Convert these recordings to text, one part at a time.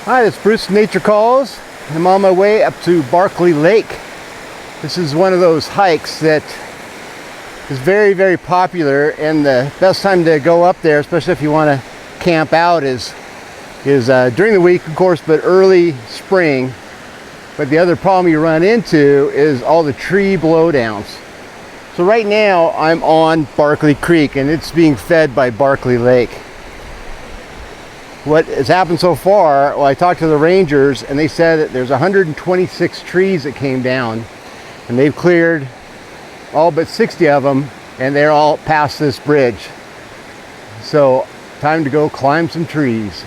Hi, it's Bruce from Nature Calls. I'm on my way up to Barclay Lake. This is one of those hikes that is very, very popular, and the best time to go up there, especially if you want to camp out, is during the week, of course, but early spring. But the other problem you run into is all the tree blowdowns. So right now I'm on Barclay Creek and it's being fed by Barclay Lake. What has happened so far, well, I talked to the rangers and they said that there's 126 trees that came down, and they've cleared all but 60 of them, and they're all past this bridge. So time to go climb some trees.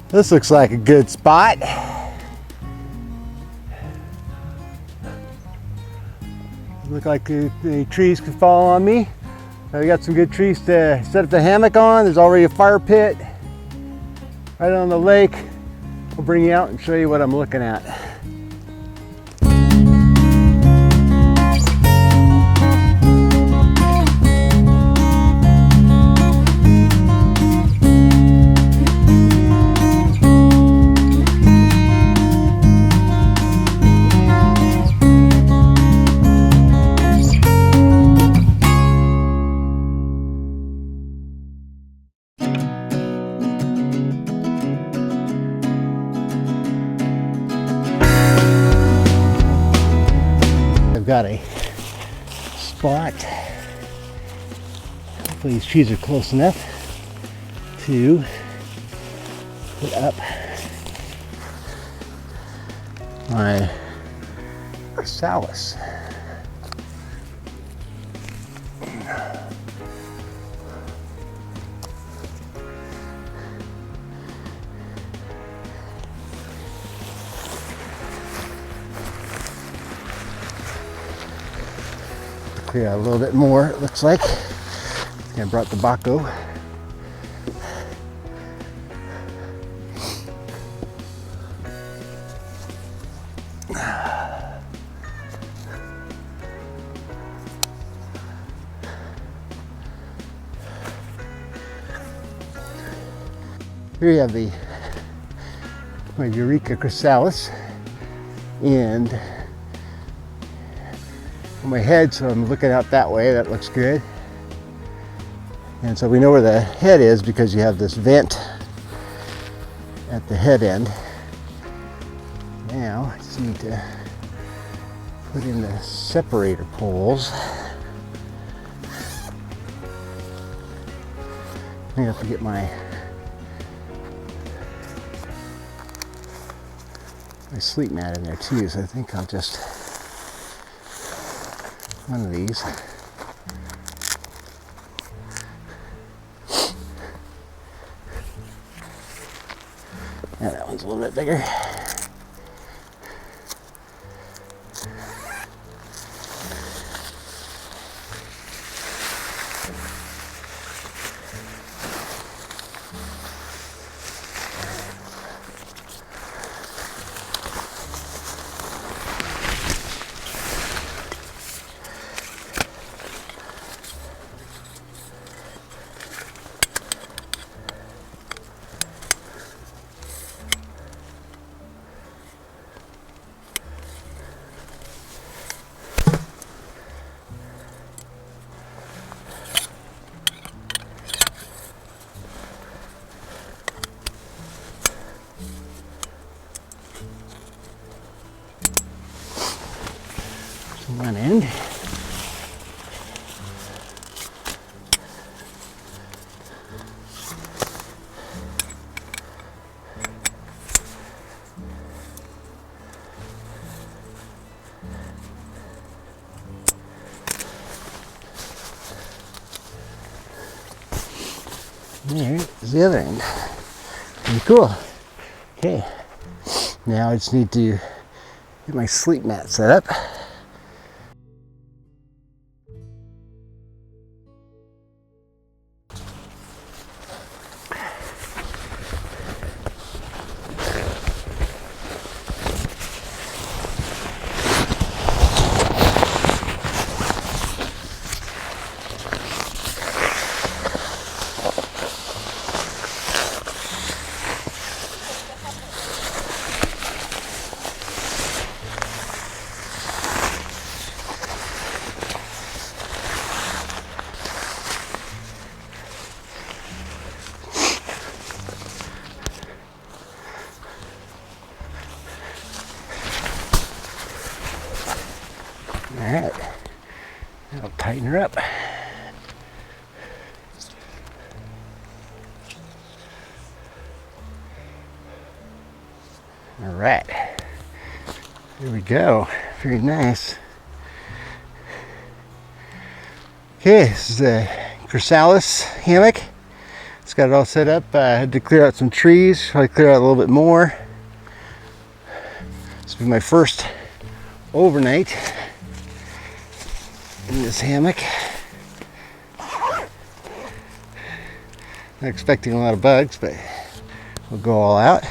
This looks like a good spot. Look like the trees could fall on me. We got some good trees to set up the hammock on. There's already a fire pit right on the lake. I'll bring you out and show you what I'm looking at. I've got a spot. Hopefully these trees are close enough to put up my chrysalis. Clear out a little bit more, it looks like. I brought the baco. Here you have my Eureka chrysalis, and on my head, so I'm looking out that way. That looks good. And so we know where the head is because you have this vent at the head end. Now I just need to put in the separator poles. I have to get my sleep mat in there too, so I think I'll just one of these. Yeah, that one's a little bit bigger. One end. There's the other end. Pretty cool. Okay, now I just need to get my sleep mat set up. All right, that'll tighten her up. All right, here we go. Very nice. Okay, this is the chrysalis hammock. It's got it all set up. I had to clear out some trees, probably clear out a little bit more. This will be my first overnight in this hammock. Not expecting a lot of bugs, but we'll go all out.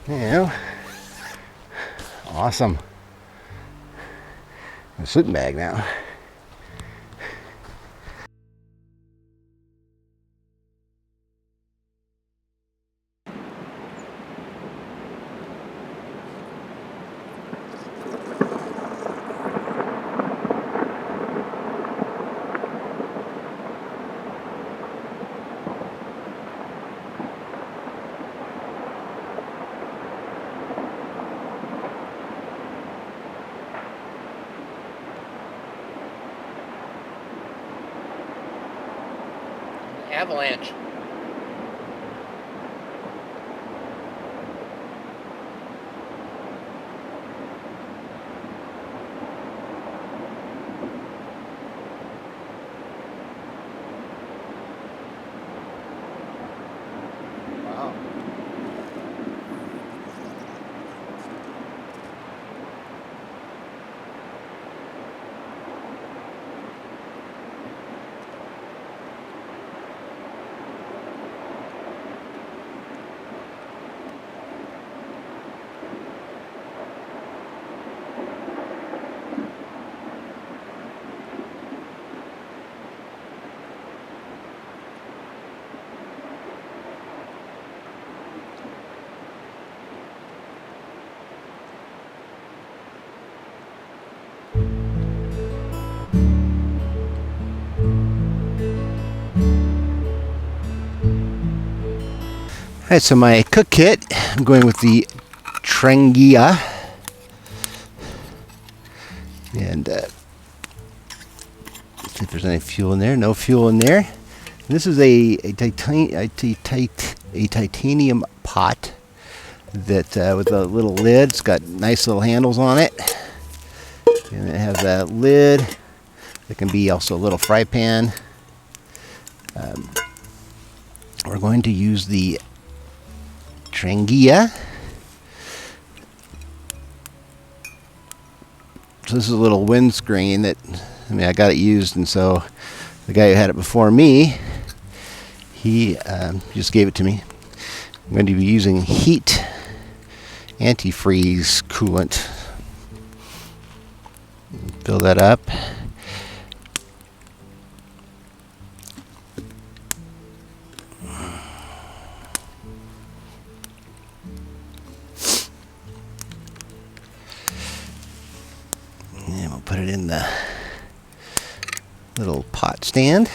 Yeah, awesome. A sleeping bag now. avalanche. Wow. Alright, so my cook kit, I'm going with the Trangia. And see if there's any fuel in there. No fuel in there. And this is a titanium pot that with a little lid. It's got nice little handles on it. And it has a lid. It can be also a little fry pan. We're going to use the Trangia. So this is a little windscreen that, I got it used, and so the guy who had it before me, he just gave it to me. I'm going to be using heat antifreeze coolant. Fill that up. And we'll put it in the little pot stand.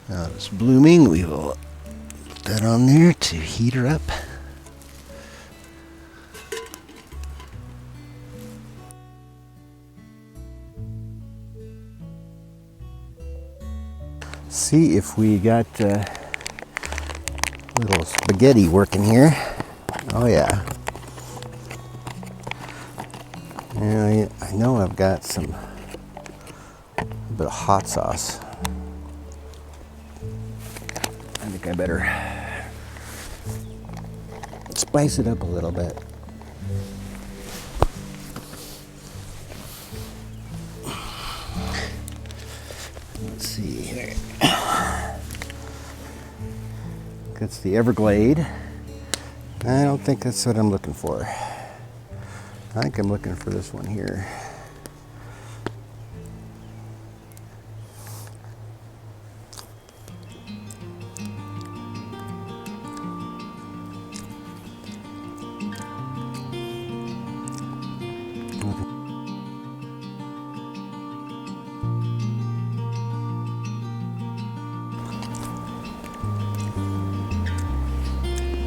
Now it's blooming. We will put that on there to heat her up. See if we got little spaghetti working here. Oh yeah. And I know I've got a bit of hot sauce. I think I better spice it up a little bit. Let's see here. That's the Everglade. I don't think that's what I'm looking for. I think I'm looking for this one here.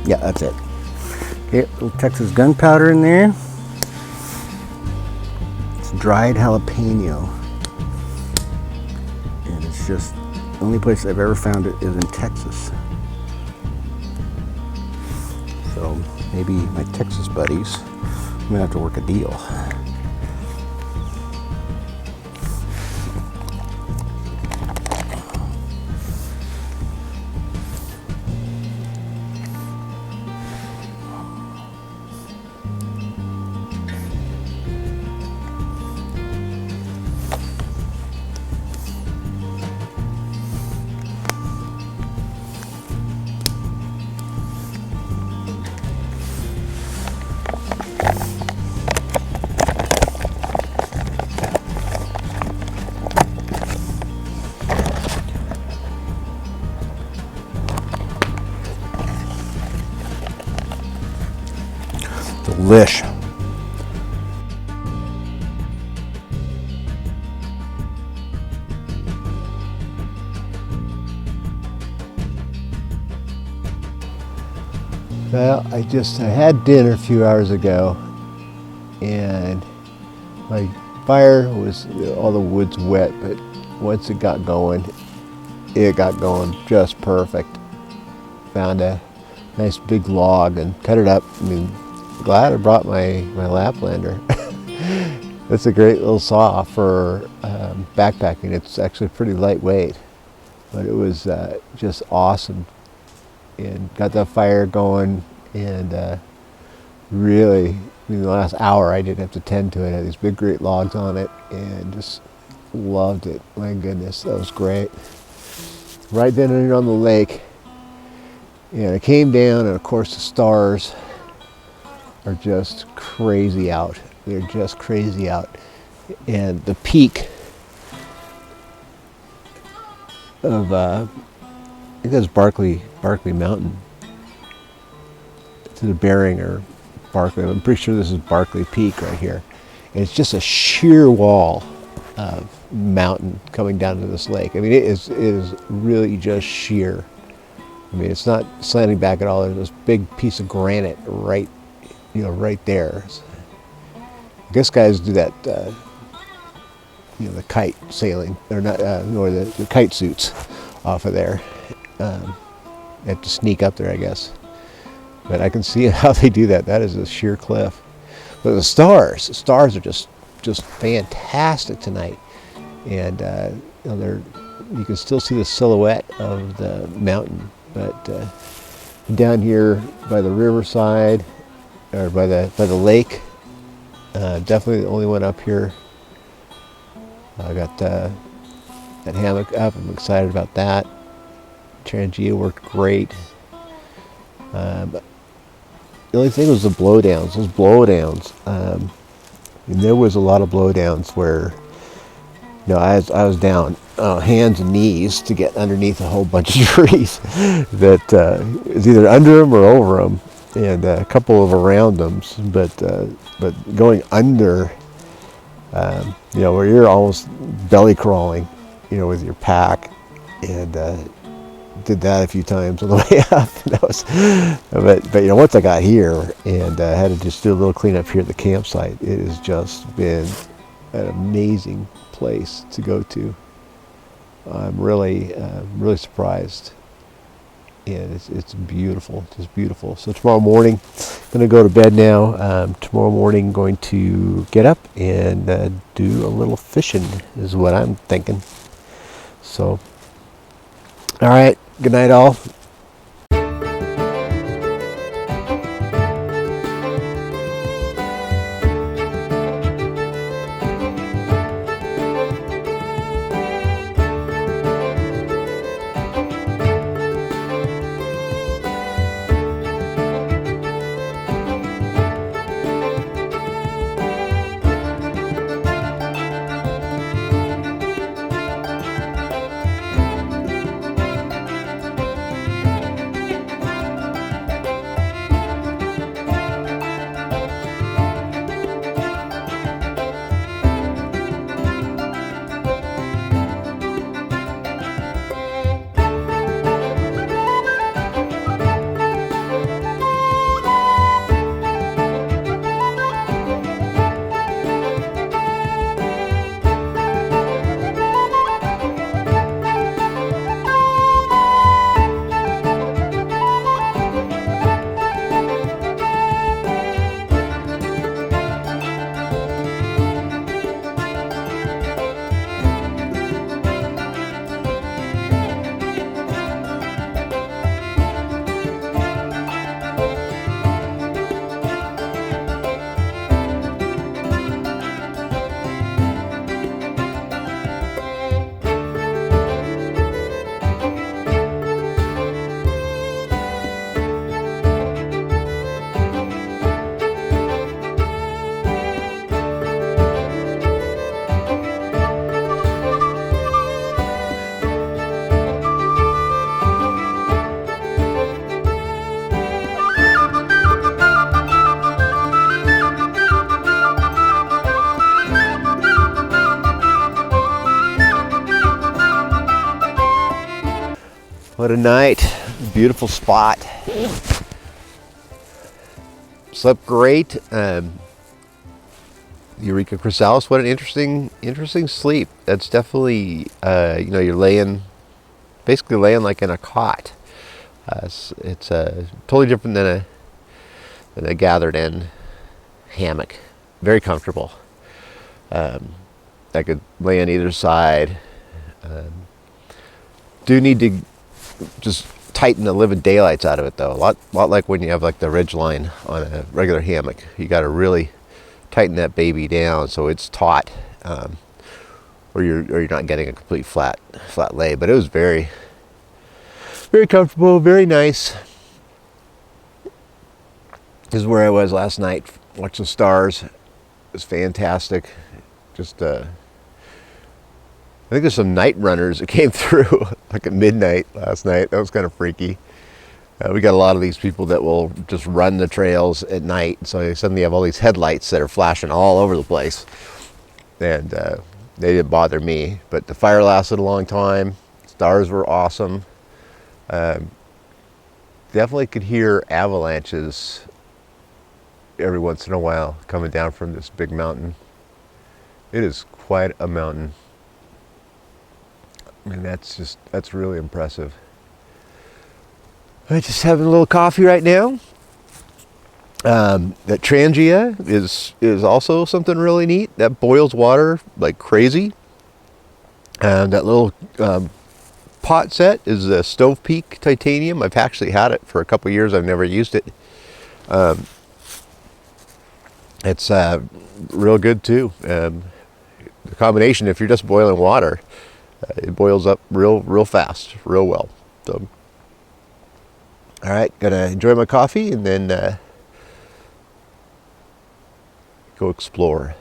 Yeah, that's it. Okay, little Texas gunpowder in there. It's dried jalapeno. And it's just, the only place I've ever found it is in Texas. So maybe my Texas buddies, I'm gonna have to work a deal. Delish. Well, I had dinner a few hours ago, and my fire was, all the wood's wet, but once it got going just perfect. Found a nice big log and cut it up. I mean, glad I brought my Laplander. It's a great little saw for backpacking. It's actually pretty lightweight, but it was just awesome. And got the fire going, and really, I mean, the last hour I didn't have to tend to it. I had these big great logs on it and just loved it. My goodness, that was great. Right then and on the lake, and I came down, and of course the stars are just crazy out. They're just crazy out. And the peak of I think that's Barclay Mountain. To the bearing, or Barclay. I'm pretty sure this is Barclay Peak right here. And it's just a sheer wall of mountain coming down to this lake. I mean, it is really just sheer. I mean, it's not slanting back at all. There's this big piece of granite right there. I guess guys do that, the kite sailing, or not, or the kite suits off of there. They have to sneak up there, I guess. But I can see how they do that. That is a sheer cliff. But the stars are just fantastic tonight. And you can still see the silhouette of the mountain. But down here by the riverside, or by the lake, definitely the only one up here. I got that hammock up. I'm excited about that. Trangia worked great. The only thing was the blowdowns. Those blowdowns. And there was a lot of blowdowns where, I was down hands and knees to get underneath a whole bunch of trees that is either under them or over them, and a couple of around them. But going under, where you're almost belly crawling, with your pack, and did that a few times on the way up. But once I got here and had to just do a little cleanup here at the campsite, it has just been an amazing place to go to. I'm really surprised, and it's beautiful, just beautiful. So tomorrow morning, I'm going to go to bed now. Tomorrow morning, going to get up and do a little fishing is what I'm thinking. So, all right. Good night, all. What a night. Beautiful spot. Slept great. Eureka Chrysalis, what an interesting sleep. That's definitely, you're basically laying like in a cot. It's totally different than a gathered in hammock. Very comfortable. I could lay on either side. Do need to just tighten the living daylights out of it though. A lot like when you have like the ridge line on a regular hammock. You got to really tighten that baby down so it's taut, or you're not getting a complete flat lay. But it was very comfortable, very nice. This is where I was last night. Watched the stars. It was fantastic. Just I think there's some night runners that came through like at midnight last night. That was kind of freaky. We got a lot of these people that will just run the trails at night. So they suddenly have all these headlights that are flashing all over the place. And they didn't bother me. But the fire lasted a long time. Stars were awesome. Definitely could hear avalanches every once in a while coming down from this big mountain. It is quite a mountain. I mean, that's really impressive. I'm just having a little coffee right now. That Trangia is also something really neat. That boils water like crazy. And that little pot set is a Stove Peak titanium. I've actually had it for a couple years. I've never used it. It's real good too. The combination, if you're just boiling water, it boils up real fast, real well. So, all right, gonna enjoy my coffee and then go explore.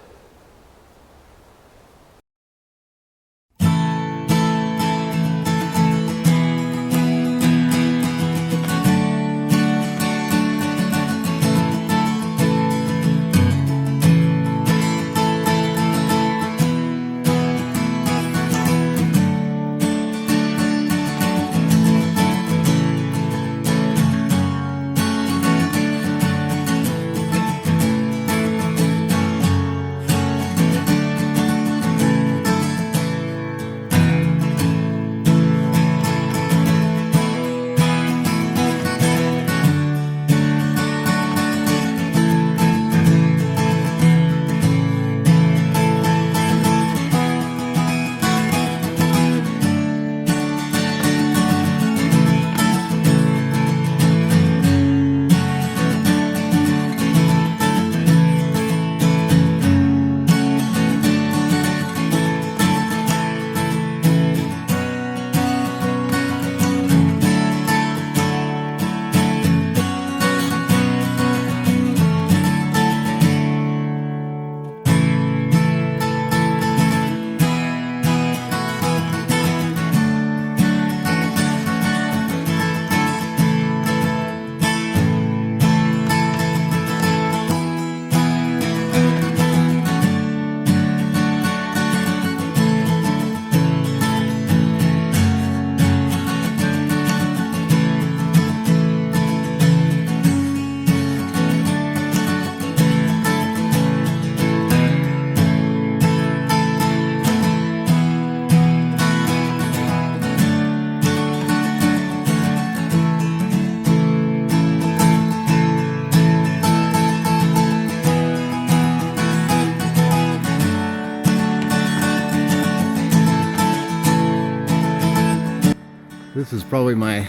This is probably my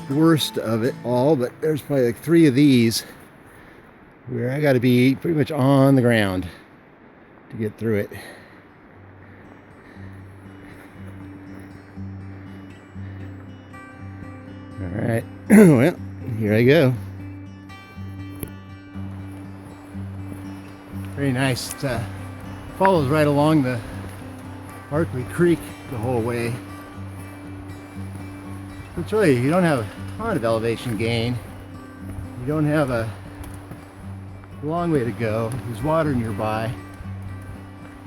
worst of it all, but there's probably like 3 of these where I got to be pretty much on the ground to get through it. All right, well, here I go. Very nice. It follows right along the Barclay Creek the whole way. It's really, you don't have a ton of elevation gain. You don't have a long way to go. There's water nearby.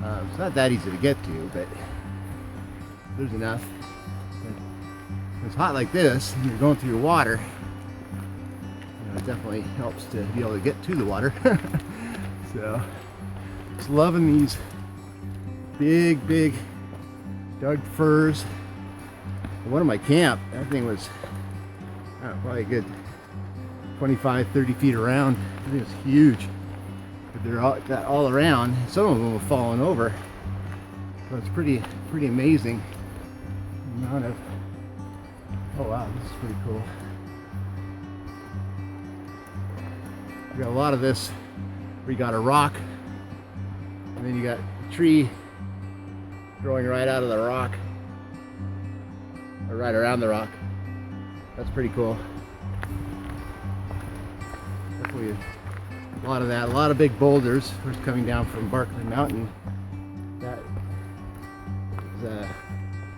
It's not that easy to get to, but there's enough. it's hot like this and you're going through your water, it definitely helps to be able to get to the water. So just loving these big Doug firs. One of my camp, that thing was probably a good 25-30 feet around. I think it's huge, but they're all around. Some of them have fallen over, so it's pretty amazing the amount of. Oh wow, this is pretty cool. We got a lot of this. We got a rock, and then you got a tree growing right out of the rock, or right around the rock. That's pretty cool. Definitely a lot of that. A lot of big boulders. Of course, coming down from Barclay Mountain. That is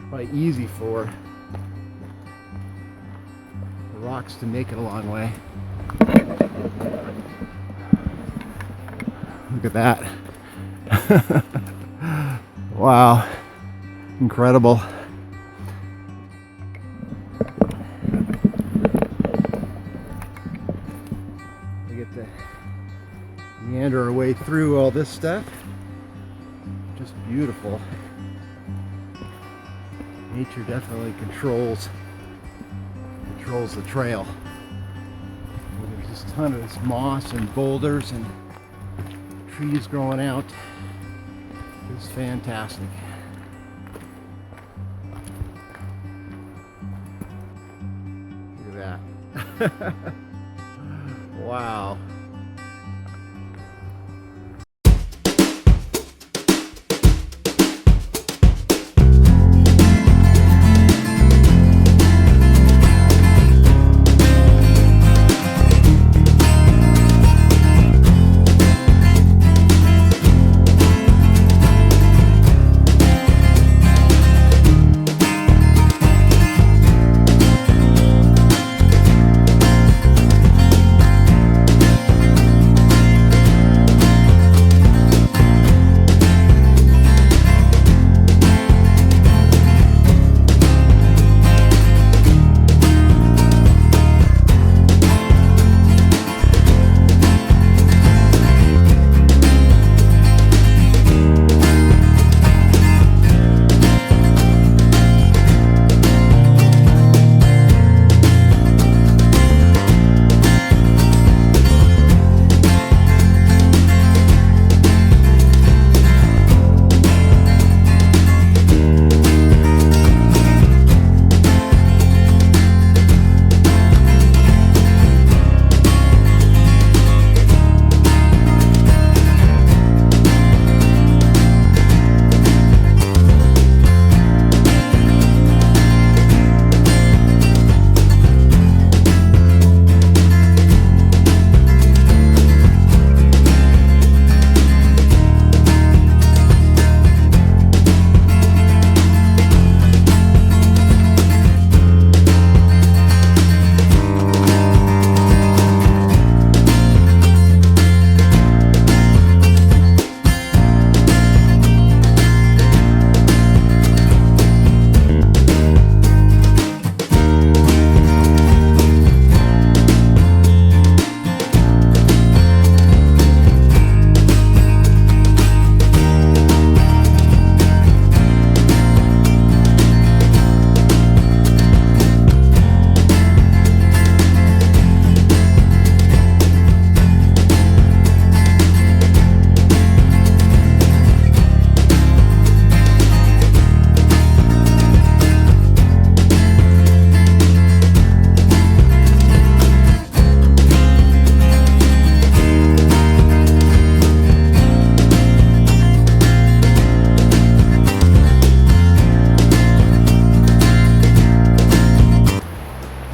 quite easy for the rocks to make it a long way. Look at that. Wow. Incredible. We get to meander our way through all this stuff. Just beautiful. Nature definitely controls the trail. There's just a ton of this moss and boulders and trees growing out. It's fantastic. Look at that. Wow.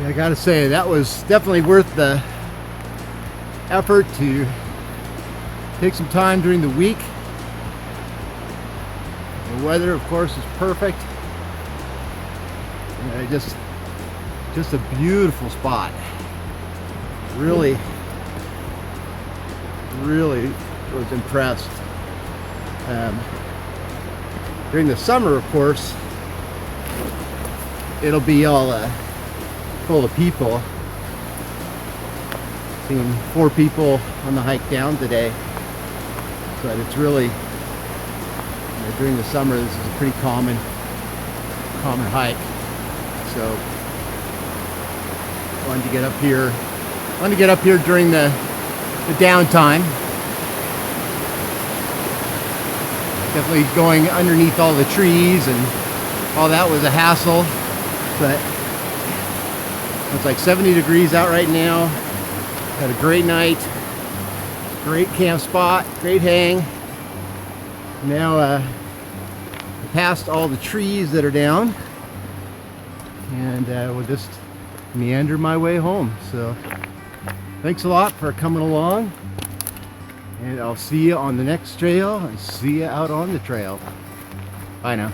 I gotta say, that was definitely worth the effort to take some time during the week. The weather, of course, is perfect. Just a beautiful spot. Really was impressed. During the summer, of course, it'll be all full of people. Seeing 4 people on the hike down today, but it's really, during the summer, this is a pretty common hike. So wanted to get up here during the downtime. Definitely going underneath all the trees and all that was a hassle, but it's like 70 degrees out right now. Had a great night, great camp spot, great hang. Now past all the trees that are down, and we'll just meander my way home. So thanks a lot for coming along, and I'll see you on the next trail and see you out on the trail. Bye now.